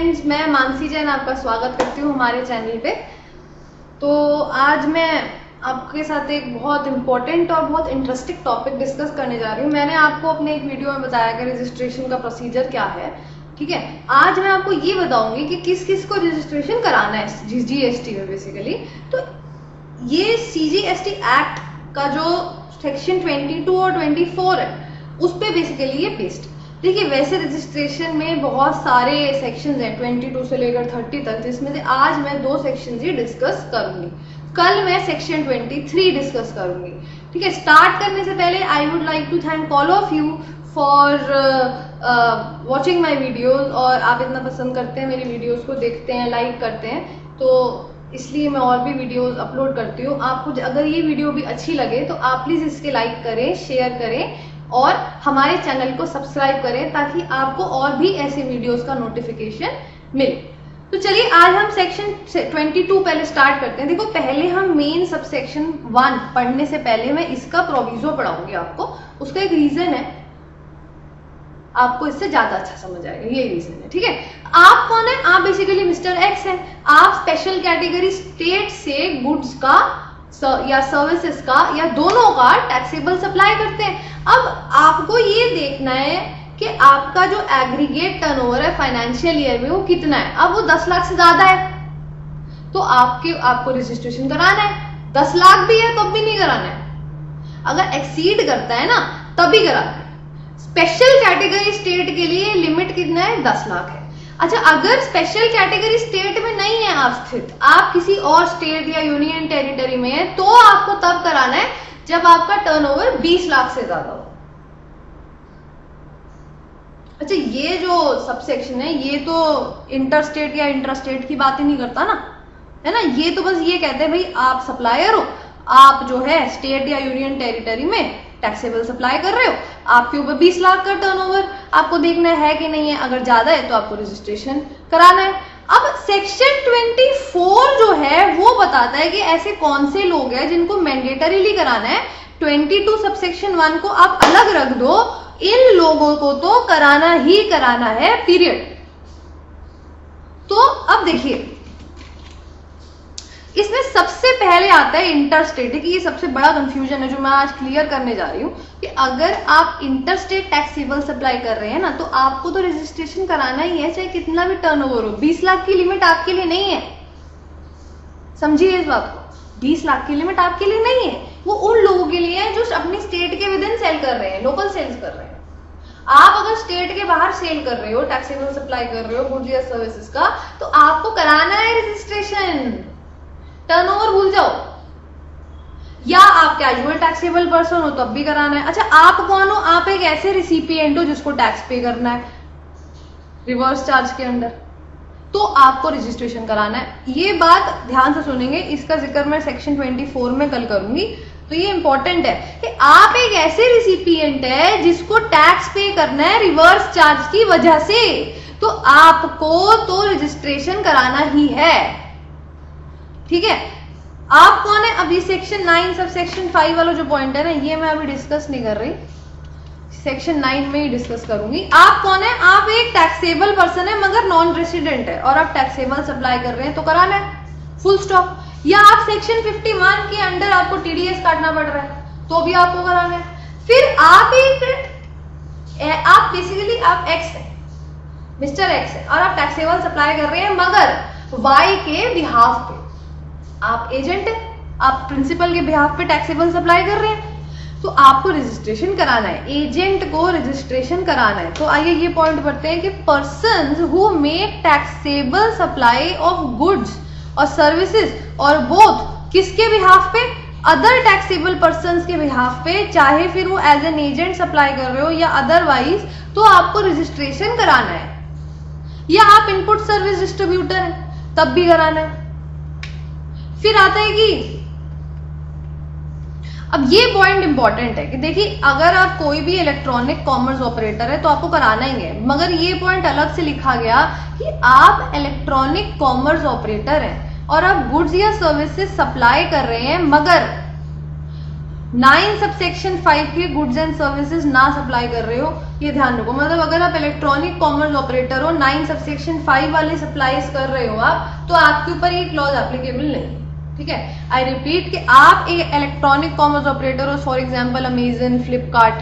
Friends, मैं मानसी जैन आपका स्वागत करती हूँ हमारे चैनल पे। तो आज मैं आपके साथ एक बहुत इंपॉर्टेंट और बहुत इंटरेस्टिंग टॉपिक डिस्कस करने जा रही हूँ। मैंने आपको अपने एक वीडियो में बताया कि रजिस्ट्रेशन का प्रोसीजर क्या है, ठीक है। आज मैं आपको ये बताऊंगी कि किस किस को रजिस्ट्रेशन कराना है जीएसटी में। बेसिकली तो ये सीजीएसटी एक्ट का जो सेक्शन 22 और 24 है उस पे बेसिकली ये बेस्ड। देखिए, वैसे रजिस्ट्रेशन में बहुत सारे सेक्शंस हैं 22 से लेकर 30 तक, जिसमें से आज मैं 2 सेक्शन ही डिस्कस करूंगी। कल मैं सेक्शन 23 डिस्कस करूंगी, ठीक है। स्टार्ट करने से पहले I would like to thank all of you for watching my videos. और आप इतना पसंद करते हैं मेरी वीडियोज को, देखते हैं, लाइक करते हैं, तो इसलिए मैं और भी वीडियोस अपलोड करती हूँ। आपको अगर ये वीडियो भी अच्छी लगे तो आप प्लीज इसके लाइक करें, शेयर करें और हमारे चैनल को सब्सक्राइब करें ताकि आपको और भी ऐसे वीडियोस का नोटिफिकेशन मिले। तो चलिए आज हम सेक्शन 22 पहले स्टार्ट करते हैं। देखो, पहले हम मेन सबसेक्शन 1 पढ़ने से पहले मैं इसका प्रोविजो पढ़ाऊंगी आपको। उसका एक रीजन है, आपको इससे ज्यादा अच्छा समझ आएगा, ये रीजन है, ठीक है। आप कौन है? आप बेसिकली मिस्टर एक्स हैं। आप स्पेशल कैटेगरी स्टेट से गुड्स का या सर्विसेज का या दोनों का टैक्सेबल सप्लाई करते हैं। अब आपको ये देखना है कि आपका जो एग्रीगेट टर्नओवर है फाइनेंशियल ईयर में वो कितना है। अब वो 10 लाख से ज्यादा है तो आपको रजिस्ट्रेशन कराना है। 10 लाख भी है तब भी नहीं कराना है। अगर एक्सीड करता है ना तभी कराना है। स्पेशल कैटेगरी स्टेट के लिए लिमिट कितना है? 10 लाख है। अच्छा, अगर स्पेशल कैटेगरी स्टेट में नहीं है आप स्थित, आप किसी और स्टेट या यूनियन टेरिटरी में है, तो आपको तब कराना है जब आपका टर्नओवर 20 लाख से ज्यादा हो। अच्छा, ये जो सबसेक्शन है ये तो इंटर स्टेट या इंट्रा स्टेट की बात ही नहीं करता ना, है ना। ये तो बस ये कहते हैं भाई आप सप्लायर हो, आप जो है स्टेट या यूनियन टेरिटरी में टैक्सेबल सप्लाई कर रहे हो, आपके ऊपर 20 लाख का टर्नओवर, आपको देखना है कि नहीं है। अगर ज्यादा है तो आपको रजिस्ट्रेशन कराना है। अब सेक्शन 24 जो है वो बताता है कि ऐसे कौन से लोग हैं जिनको मैंडेटरीली कराना है। 22 सबसेक्शन 1 को आप अलग रख दो, इन लोगों को तो कराना ही कराना है, पीरियड। तो अब देखिए, इसमें सबसे पहले आता है इंटरस्टेट, कि ये सबसे बड़ा कंफ्यूजन है जो मैं आज क्लियर करने जा रही हूँ कि अगर आप इंटरस्टेट टैक्सेबल सप्लाई कर रहे हैं ना तो आपको तो रजिस्ट्रेशन कराना ही है, चाहे कितना भी टर्नओवर हो। 20 लाख की लिमिट आपके लिए नहीं है, समझिए इस बात को। 20 लाख की लिमिट आपके लिए नहीं है, वो उन लोगों के लिए है जो अपनी स्टेट के विद इन सेल कर रहे हैं, लोकल सेल्स कर रहे हैं। आप अगर स्टेट के बाहर सेल कर रहे हो, टैक्सेबल सप्लाई कर रहे हो गुड्स या सर्विसेज का, तो आपको कराना है रजिस्ट्रेशन। टर्नओवर भूल जाओ। या आप कैजुअल टैक्सेबल पर्सन हो तब भी कराना है। अच्छा, आप कौन हो? आप एक ऐसे रिसिपिएंट हो जिसको टैक्स पे करना है रिवर्स चार्ज के अंडर, तो आपको रजिस्ट्रेशन कराना है। ये बात ध्यान से सुनेंगे, इसका जिक्र मैं सेक्शन 24 में कल करूंगी। तो ये इंपॉर्टेंट है कि आप एक ऐसे रिसिपिएंट है जिसको टैक्स पे करना है रिवर्स चार्ज की वजह से, तो आपको तो रजिस्ट्रेशन कराना ही है, ठीक है। आप कौन है? अभी सेक्शन 9 सब सेक्शन 5 वाला जो पॉइंट है ना, ये मैं अभी डिस्कस नहीं कर रही, सेक्शन 9 में ही डिस्कस करूंगी। आप कौन है? आप एक टैक्सेबल पर्सन है मगर नॉन रेसिडेंट है और आप टैक्सेबल सप्लाई कर रहे हैं तो कराना है, फुल स्टॉप। या आप सेक्शन 51 के अंडर आपको टीडीएस काटना पड़ रहा है तो भी आपको कराना है। फिर आप बेसिकली आप एक्स है, मिस्टर एक्स है और आप टैक्सेबल सप्लाई कर रहे हैं मगर वाई के बिहाफ पे आप एजेंट है, आप प्रिंसिपल के बिहाफ पे टैक्सेबल सप्लाई कर रहे हैं तो आपको रजिस्ट्रेशन कराना है। एजेंट को रजिस्ट्रेशन कराना है। तो आइए ये पॉइंट पढ़ते हैं कि persons who make taxable supply of goods और सर्विसेज और बोथ किसके बिहाफ पे? अदर टैक्सेबल पर्सन्स के बिहाफ पे, चाहे फिर वो एज एन एजेंट सप्लाई कर रहे हो या अदरवाइज, तो आपको रजिस्ट्रेशन कराना है। या आप इनपुट सर्विस डिस्ट्रीब्यूटर है तब भी कराना है। फिर आता है कि अब ये पॉइंट इंपॉर्टेंट है कि देखिए, अगर आप कोई भी इलेक्ट्रॉनिक कॉमर्स ऑपरेटर है तो आपको कराना ही है, मगर ये पॉइंट अलग से लिखा गया कि आप इलेक्ट्रॉनिक कॉमर्स ऑपरेटर हैं और आप गुड्स या सर्विसेज सप्लाई कर रहे हैं मगर 9 सबसेक्शन 5 के गुड्स एंड सर्विसेज ना सप्लाई कर रहे हो, ये ध्यान रखो। मतलब अगर आप इलेक्ट्रॉनिक कॉमर्स ऑपरेटर हो, 9 सबसेक्शन 5 वाले सप्लाईज कर रहे हो आप, तो आपके ऊपर ये क्लॉज एप्लीकेबल नहीं, ठीक है। आई रिपीट कि आप एक इलेक्ट्रॉनिक कॉमर्स ऑपरेटर हो, फॉर एग्जाम्पल अमेजन, फ्लिपकार्ट,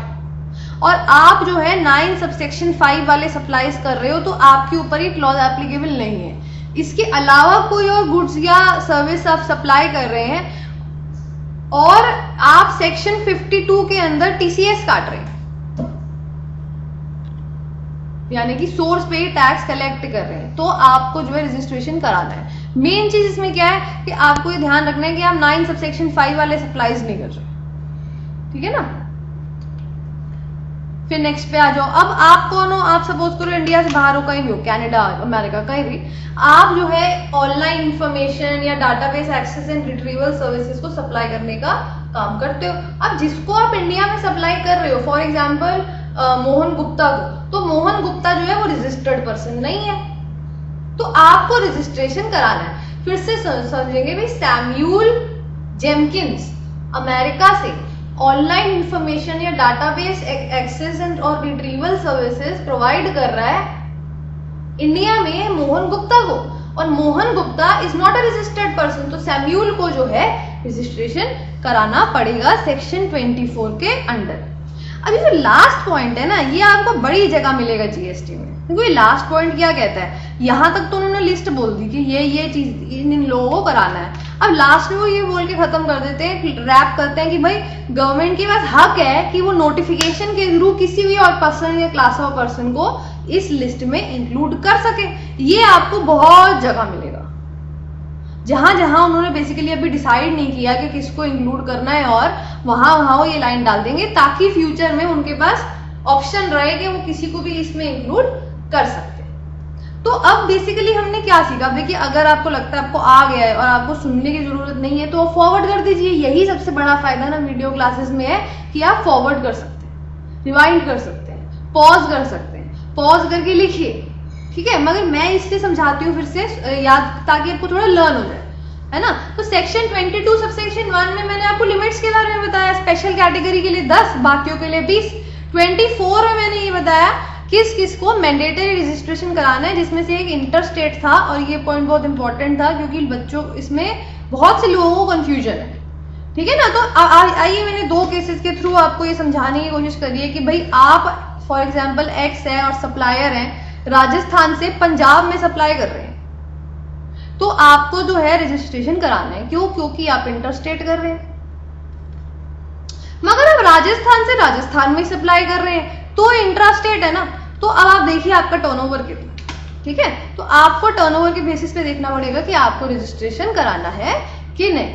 और आप जो है 9 सबसेक्शन 5 वाले सप्लाईज कर रहे हो, तो आपके ऊपर ये क्लॉज एप्लीकेबल नहीं है। इसके अलावा कोई और गुड्स या सर्विस आप सप्लाई कर रहे हैं और आप सेक्शन 52 के अंदर टीसीएस काट रहे हैं, यानी कि सोर्स पे टैक्स कलेक्ट कर रहे हैं, तो आपको जो है रजिस्ट्रेशन कराना है। मेन चीज इसमें क्या है कि आपको ये ध्यान रखना है कि आप 9 सबसेक्शन 5 वाले सप्लाईज नहीं कर रहे, ठीक है ना। फिर नेक्स्ट पे आ जाओ। अब आप कौन हो? आप सपोज करो इंडिया से बाहर हो, कहीं भी हो, कनाडा, अमेरिका, कहीं भी, आप जो है ऑनलाइन इंफॉर्मेशन या database access and retrieval services को सप्लाई करने का काम करते हो। अब जिसको आप इंडिया में सप्लाई कर रहे हो, फॉर एग्जाम्पल मोहन गुप्ता को, तो मोहन गुप्ता जो है वो रजिस्टर्ड पर्सन नहीं है, तो आपको रजिस्ट्रेशन कराना है। फिर से समझेंगे भाई, सैम्यूल जेनकिंस अमेरिका से ऑनलाइन इंफॉर्मेशन या डाटाबेस एक्सेस एंड और रिट्रीवल सर्विसेज प्रोवाइड कर रहा है इंडिया में मोहन गुप्ता को, और Mohan Gupta is not a registered person, तो सैम्यूल को जो है रजिस्ट्रेशन कराना पड़ेगा सेक्शन 24 के अंडर। अभी जो लास्ट पॉइंट है ना, ये आपको बड़ी जगह मिलेगा जीएसटी में, क्योंकि लास्ट पॉइंट क्या कहता है, यहां तक तो उन्होंने लिस्ट बोल दी कि ये चीज इन लोगों को कराना है। अब लास्ट में वो ये बोल के खत्म कर देते हैं, रैप करते हैं कि भाई गवर्नमेंट के पास हक है कि वो नोटिफिकेशन के थ्रू किसी भी और पर्सन या क्लास ऑफ पर्सन को इस लिस्ट में इंक्लूड कर सके। ये आपको बहुत जगह मिलेगा, जहां जहां उन्होंने बेसिकली अभी डिसाइड नहीं किया कि किसको इंक्लूड करना है, और वहां वो ये लाइन डाल देंगे ताकि फ्यूचर में उनके पास ऑप्शन रहे कि वो किसी को भी इसमें इंक्लूड कर सकते। तो अब बेसिकली हमने क्या सीखा? देखिए, अगर आपको लगता है आपको आ गया है और आपको सुनने की जरूरत नहीं है, तो फॉरवर्ड कर दीजिए। यही सबसे बड़ा फायदा ना वीडियो क्लासेस में है कि आप फॉरवर्ड कर सकते हैं, रिवाइंड कर सकते हैं, पॉज कर सकते हैं, पॉज करके लिखिए, ठीक है। मगर मैं इसलिए समझाती हूँ फिर से याद, ताकि आपको थोड़ा लर्न हो जाए, है ना। तो सेक्शन 22 सबसेक्शन 1 में मैंने आपको लिमिट्स के बारे में बताया, स्पेशल कैटेगरी के लिए 10, बाकियों के लिए 20। 24 में मैंने ये बताया किस किस को मैंडेटरी रजिस्ट्रेशन कराना है, जिसमें से एक इंटर स्टेट था, और ये पॉइंट बहुत इंपॉर्टेंट था क्योंकि बच्चों इसमें बहुत से लोगों को कंफ्यूजन है, ठीक है ना। तो आइए मैंने 2 केसेस के थ्रू आपको ये समझाने की कोशिश करी है कि भाई आप फॉर एग्जांपल एक्स है और सप्लायर है, राजस्थान से पंजाब में सप्लाई कर रहे हैं, तो आपको जो है रजिस्ट्रेशन कराना है। क्यों? क्योंकि आप इंटर स्टेट कर रहे हैं। मगर आप राजस्थान से राजस्थान में सप्लाई कर रहे हैं तो इंट्रा स्टेट है ना। तो अब आप देखिए आपका टर्नओवर कितना, ठीक है। तो आपको टर्नओवर के बेसिस पे देखना पड़ेगा कि आपको रजिस्ट्रेशन कराना है कि नहीं।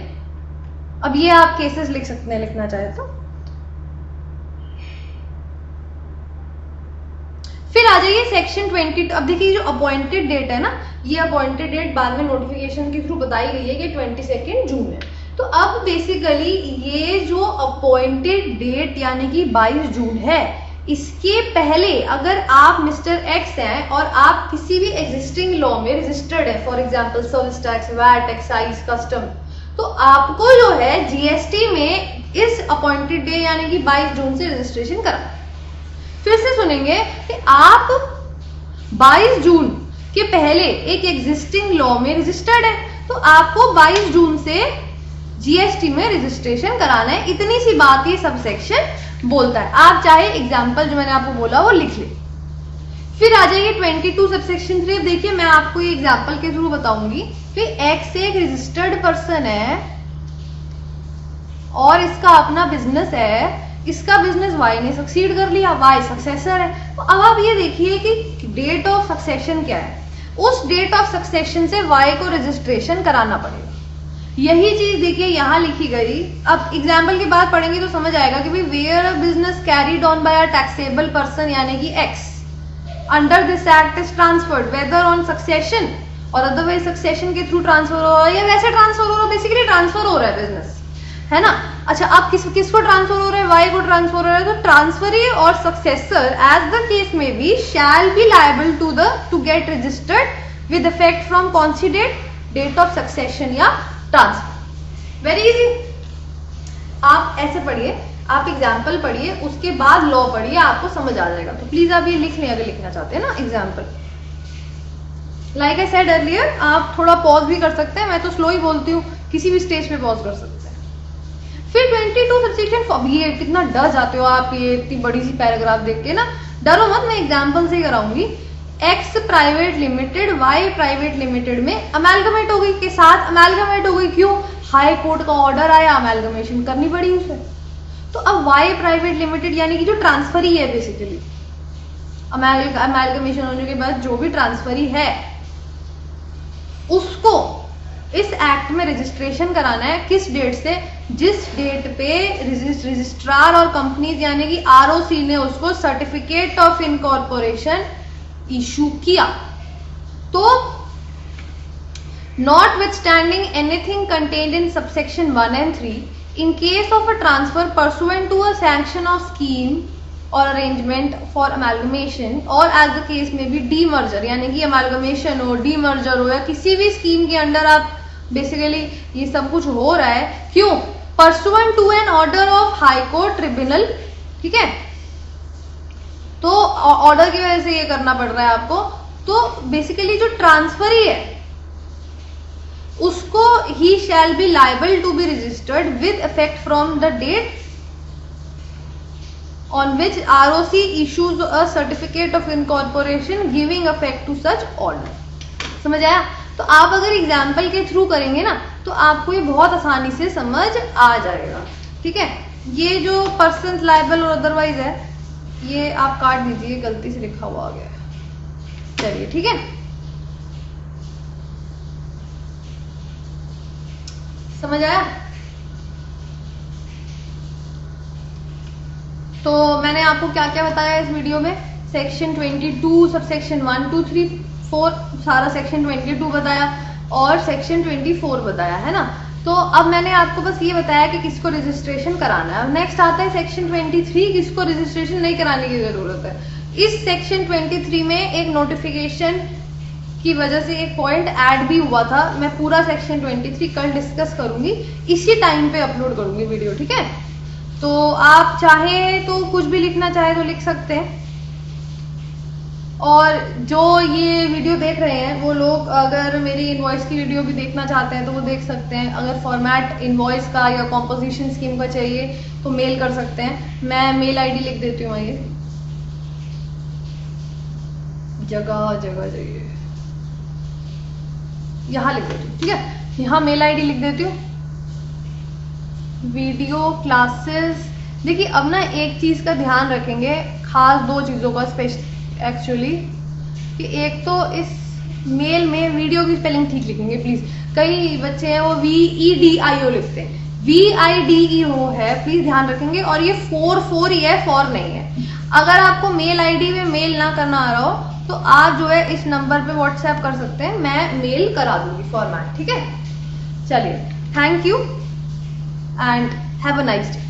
अब ये आप केसेस लिख सकते हैं, लिखना चाहे तो। फिर आ जाइए सेक्शन 22। अब देखिए जो अपॉइंटेड डेट है ना, ये अपॉइंटेड डेट बाद में नोटिफिकेशन के थ्रू बताई गई है कि 22 जून है। तो अब बेसिकली ये जो अपॉइंटेड डेट यानी कि 22 जून है, इसके पहले अगर आप मिस्टर एक्स हैं और आप किसी भी एग्जिस्टिंग लॉ में रजिस्टर्ड है, for example service tax, VAT, excise, custom, तो आपको जो है जीएसटी में इस अपॉइंटेड डे यानी कि 22 जून से रजिस्ट्रेशन कराना। फिर से सुनेंगे कि आप 22 जून के पहले एक एग्जिस्टिंग लॉ में रजिस्टर्ड है, तो आपको 22 जून से जीएसटी में रजिस्ट्रेशन कराना है। इतनी सी बात ये सब सेक्शन बोलता है। आप चाहे एग्जाम्पल जो मैंने आपको बोला वो लिख ले। फिर आ जाइए 22 सबसेक्शन 3। देखिए मैं आपको ये एग्जाम्पल के थ्रू बताऊंगी कि एक्स एक रजिस्टर्ड पर्सन है और इसका अपना बिजनेस है, इसका बिजनेस वाई ने सक्सीड कर लिया, वाई सक्सेसर है। तो अब आप ये देखिए कि डेट ऑफ सक्सेशन क्या है, उस डेट ऑफ सक्सेशन से वाई को रजिस्ट्रेशन कराना पड़ेगा। यही चीज देखिए यहां लिखी गई। अब एग्जाम्पल की बात पढ़ेंगे तो समझ आएगा कि भाई where a business carried on by a taxable person यानी कि x under this act is transferred whether on succession और अदरवाइज सक्सेशन के थ्रू ट्रांसफर हो रहा है या वैसे ट्रांसफर हो रहा है, बेसिकली ट्रांसफर हो रहा है बिजनेस, है ना। अच्छा, अब किसको ट्रांसफर हो रहा है? वाई को ट्रांसफर हो रहा है। तो ट्रांसफरी और सक्सेसर एज द केस में be shall be liable to get registered with effect from कौन सी डेट? डेट ऑफ सक्सेशन या ट्रांसफर। Very easy. आप ऐसे पढ़िए, आप एग्जाम्पल पढ़िए, उसके बाद लॉ पढ़िए, आपको समझ आ जाएगा। तो प्लीज आप ये लिख लें अगर लिखना चाहते हैं ना example. Like I said earlier, आप थोड़ा पॉज भी कर सकते हैं, मैं तो स्लो ही बोलती हूँ, किसी भी स्टेज पे पॉज कर सकते हैं। फिर 22 सबसेक्शन, ये कितना डर जाते हो आप ये इतनी बड़ी सी पैराग्राफ देख के ना, डरो मत, मैं एग्जाम्पल से कराऊंगी। X private limited Y private limited में अमेलगमेट हो गई, के साथ अमेलगमेट हो गई, क्यों? हाई कोर्ट का ऑर्डर आया, अमेलगमेशन करनी पड़ी उसे। तो अब वाई प्राइवेट लिमिटेड यानी कि जो ट्रांसफरी है बेसिकली, अमेलगमेशन होने के बाद जो भी ट्रांसफरी है उसको इस एक्ट में रजिस्ट्रेशन कराना है। किस डेट से? जिस डेट पे रजिस्ट्रार और कंपनीज यानी कि आरओसी ने उसको सर्टिफिकेट ऑफ इनकॉर्पोरेशन इशू किया। तो notwithstanding anything contained in subsection 1 and 3, in case of a transfer pursuant to a sanction of scheme or arrangement for amalgamation or as the case may be demerger, यानी कि amalgamation हो, demerger हो, या किसी भी scheme के under आप basically ये सब कुछ हो रहा है, क्यों? pursuant to an order of high court tribunal, ठीक है? तो ऑर्डर की वजह से ये करना पड़ रहा है आपको। तो बेसिकली जो ट्रांसफरी है उसको ही shall be liable to be registered with effect from the date on which ROC issues a certificate of incorporation giving effect to such order. समझ आया? तो आप अगर एग्जाम्पल के थ्रू करेंगे ना तो आपको ये बहुत आसानी से समझ आ जाएगा, ठीक है? ये जो पर्सन लाइबल और अदरवाइज है ये आप काट दीजिए, गलती से लिखा हुआ आ गया। चलिए ठीक है, समझ आया? तो मैंने आपको क्या क्या बताया इस वीडियो में? सेक्शन 22 सबसेक्शन 1 2 3 4 सारा सेक्शन 22 बताया और सेक्शन 24 बताया है ना। तो अब मैंने आपको बस ये बताया कि किसको रजिस्ट्रेशन कराना है। नेक्स्ट आता है सेक्शन 23, किसको रजिस्ट्रेशन नहीं कराने की जरूरत है। इस सेक्शन 23 में एक नोटिफिकेशन की वजह से एक पॉइंट ऐड भी हुआ था। मैं पूरा सेक्शन 23 कल डिस्कस करूंगी, इसी टाइम पे अपलोड करूंगी वीडियो, ठीक है? तो आप चाहे तो कुछ भी लिखना चाहे तो लिख सकते हैं। और जो ये वीडियो देख रहे हैं वो लोग अगर मेरी इनवॉइस की वीडियो भी देखना चाहते हैं तो वो देख सकते हैं। अगर फॉर्मेट इनवॉइस का या कॉम्पोजिशन स्कीम का चाहिए तो मेल कर सकते हैं। मैं मेल आईडी लिख देती हूँ, ये जगह जगह जाइए, यहाँ लिख देती हूँ, ठीक है? यहाँ मेल आईडी लिख देती हूँ। वीडियो क्लासेस, देखिए अब ना एक चीज का ध्यान रखेंगे, खास दो चीजों का स्पेशल एक्चुअली, कि एक तो इस मेल में वीडियो की स्पेलिंग ठीक लिखेंगे प्लीज। कई बच्चे हैं वो VEDIO लिखते हैं, VIDEO है, प्लीज ध्यान रखेंगे। और ये 4 ही है, 4 नहीं है। अगर आपको मेल आईडी में मेल ना करना आ रहा हो तो आप जो है इस नंबर पे व्हाट्सएप कर सकते हैं, मैं मेल करा दूंगी फॉर्मेट, ठीक है? चलिए, thank you and have a nice day.